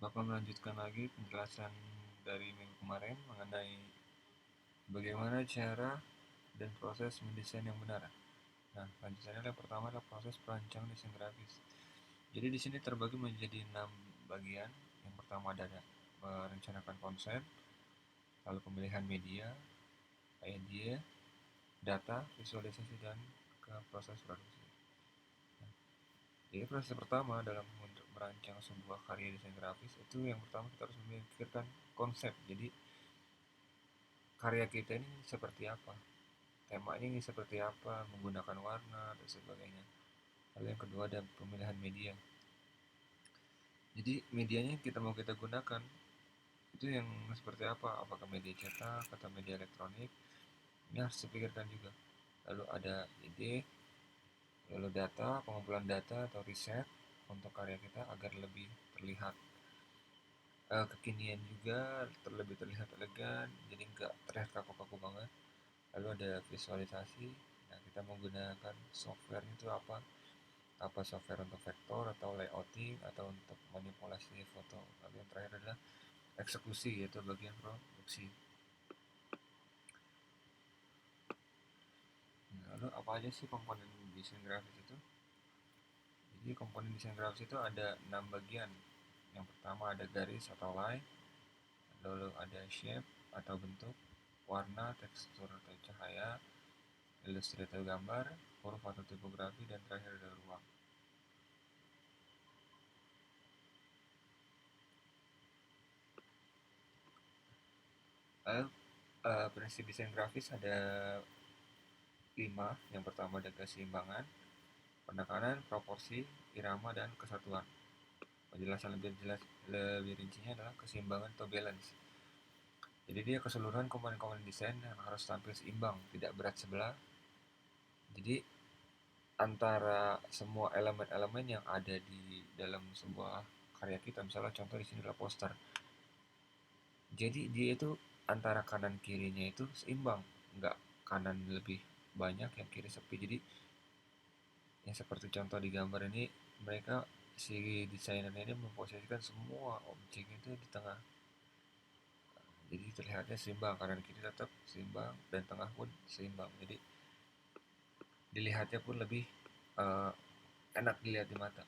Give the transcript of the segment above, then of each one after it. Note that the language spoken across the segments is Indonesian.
Bapak melanjutkan lagi penjelasan dari minggu kemarin mengenai bagaimana cara dan proses mendesain yang benar. Nah, lanjutannya yang pertama adalah proses perancangan desain grafis. Jadi di sini terbagi menjadi 6 bagian. Yang pertama adalah merencanakan konsep, lalu pemilihan media, idea, data, visualisasi, dan ke proses produksi. Jadi proses pertama dalam merancang sebuah karya desain grafis itu yang pertama kita harus memikirkan konsep. Jadi karya kita ini seperti apa, temanya ini seperti apa, menggunakan warna dan sebagainya. Lalu yang kedua ada pemilihan media. Jadi medianya yang kita mau kita gunakan itu yang seperti apa, apakah media cetak atau media elektronik, ini harus dipikirkan juga. Lalu ada ide, lalu data, pengumpulan data atau riset untuk karya kita agar lebih terlihat kekinian juga, terlebih terlihat elegan, jadi nggak terlihat kaku-kaku banget. Lalu ada visualisasi. Nah, kita menggunakan software itu apa software untuk vektor atau layouting atau untuk manipulasi foto. Lalu yang terakhir adalah eksekusi, yaitu bagian produksi. Nah, lalu apa aja sih komponen desain grafis itu? Jadi komponen desain grafis itu ada 6 bagian. Yang pertama ada garis atau line, lalu ada shape atau bentuk, warna, tekstur atau cahaya, ilustrator gambar, huruf atau tipografi, dan terakhir ada ruang. Lalu prinsip desain grafis ada 5. Yang pertama ada keseimbangan, penekanan, proporsi, irama, dan kesatuan. Penjelasan lebih rincinya adalah keseimbangan atau balance. Jadi dia keseluruhan komponen-komponen desain yang harus tampil seimbang, tidak berat sebelah. Jadi antara semua elemen-elemen yang ada di dalam sebuah karya kita, misalnya contoh di sini adalah poster. Jadi dia itu antara kanan kirinya itu seimbang, nggak kanan lebih banyak yang kiri sepi. Jadi yang seperti contoh di gambar ini, mereka si desainernya ini memposisikan semua objek itu di tengah. Jadi terlihatnya seimbang, kanan kiri tetap seimbang dan tengah pun seimbang. Jadi dilihatnya pun lebih uh, enak dilihat di mata.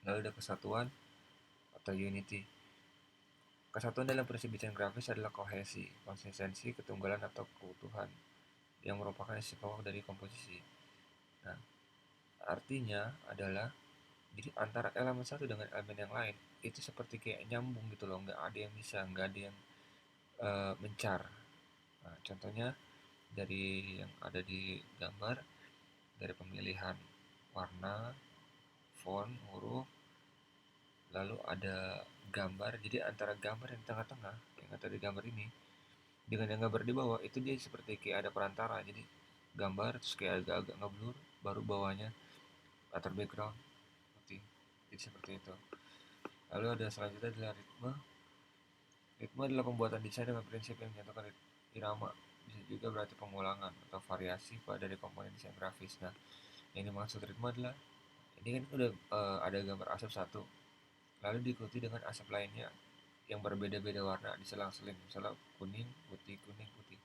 Lalu ada kesatuan atau unity. Kesatuan dalam prinsip desain grafis adalah kohesi, konsistensi, ketunggalan atau keutuhan yang merupakan isi pokok dari komposisi. Nah, artinya adalah jadi antara elemen satu dengan elemen yang lain itu seperti kayak nyambung gitu loh, nggak ada yang bisa, nggak ada yang mencar. Nah, contohnya dari yang ada di gambar, dari pemilihan warna, font, huruf, lalu ada gambar. Jadi antara gambar yang tengah-tengah yang ada di gambar ini dengan yang gambar di bawah itu dia seperti kayak ada perantara. Jadi gambar terus kayak agak-agak ngeblur, baru bawahnya latar background putih. Jadi seperti itu. Lalu ada selanjutnya adalah ritme. Ritme adalah pembuatan desain dengan prinsip yang menyatukan irama. Bisa juga berarti pengulangan atau variasi pada dari komponen desain grafis. Nah, yang dimaksud ritme adalah ini kan udah ada gambar asap satu, lalu diikuti dengan asap lainnya yang berbeda-beda warna diselang-seling, misalnya kuning, putih, putih.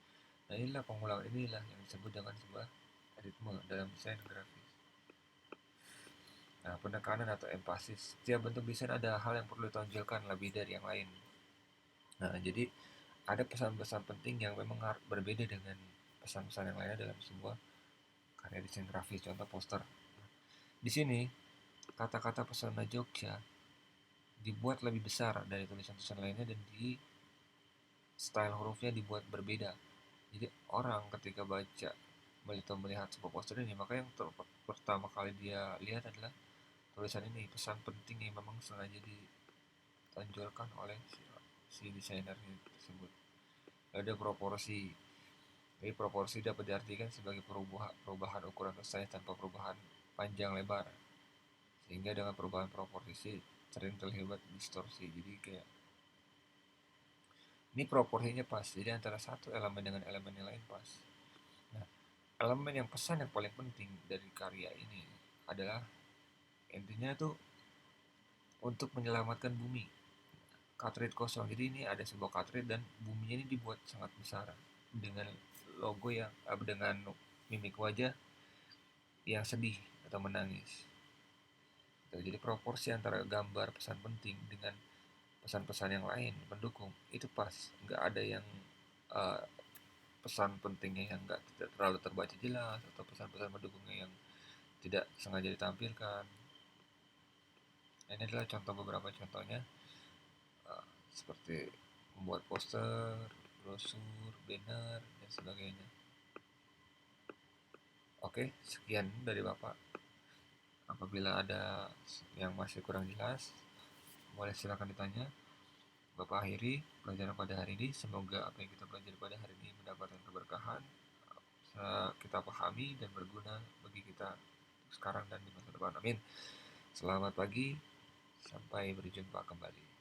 Nah, inilah pengulangan, inilah yang disebut dengan sebuah ritme dalam desain grafis. Nah, penekanan atau empasis. Setiap bentuk desain ada hal yang perlu ditonjolkan lebih dari yang lain. Nah, jadi ada pesan-pesan penting yang memang berbeda dengan pesan-pesan yang lainnya dalam sebuah karya desain grafis, contoh poster. Di sini, kata-kata pesona Jogja dibuat lebih besar dari tulisan-tulisan lainnya dan di style hurufnya dibuat berbeda. Jadi orang ketika baca melihat sebuah poster ini, maka yang pertama kali dia lihat adalah tulisan ini, pesan penting yang memang sengaja ditonjolkan oleh si desainer tersebut. Ada proporsi. Jadi proporsi dapat diartikan sebagai perubahan ukuran size tanpa perubahan panjang lebar. Sehingga dengan perubahan proporsi sering terlibat distorsi. Jadi kayak ini proporsinya pas. Jadi antara satu elemen dengan elemen yang lain pas. Nah, elemen yang pesan yang paling penting dari karya ini adalah intinya tuh untuk menyelamatkan bumi. Cartridge kosong. Jadi ini ada sebuah cartridge dan buminya ini dibuat sangat besar dengan logo yang dengan mimik wajah yang sedih atau menangis. Jadi proporsi antara gambar pesan penting dengan pesan-pesan yang lain mendukung itu pas, nggak ada yang uh, pesan pentingnya yang nggak tidak terlalu terbaca jelas atau pesan-pesan mendukungnya yang tidak sengaja ditampilkan. Nah, ini adalah contoh beberapa contohnya, uh, seperti membuat poster, brosur, banner, dan sebagainya. Oke, sekian dari Bapak. Apabila ada yang masih kurang jelas, boleh silakan ditanya. Bapak akhiri pelajaran pada hari ini. Semoga apa yang kita pelajari pada hari ini mendapatkan keberkahan, kita pahami dan berguna bagi kita sekarang dan di masa depan. Amin. Selamat pagi, sampai berjumpa kembali.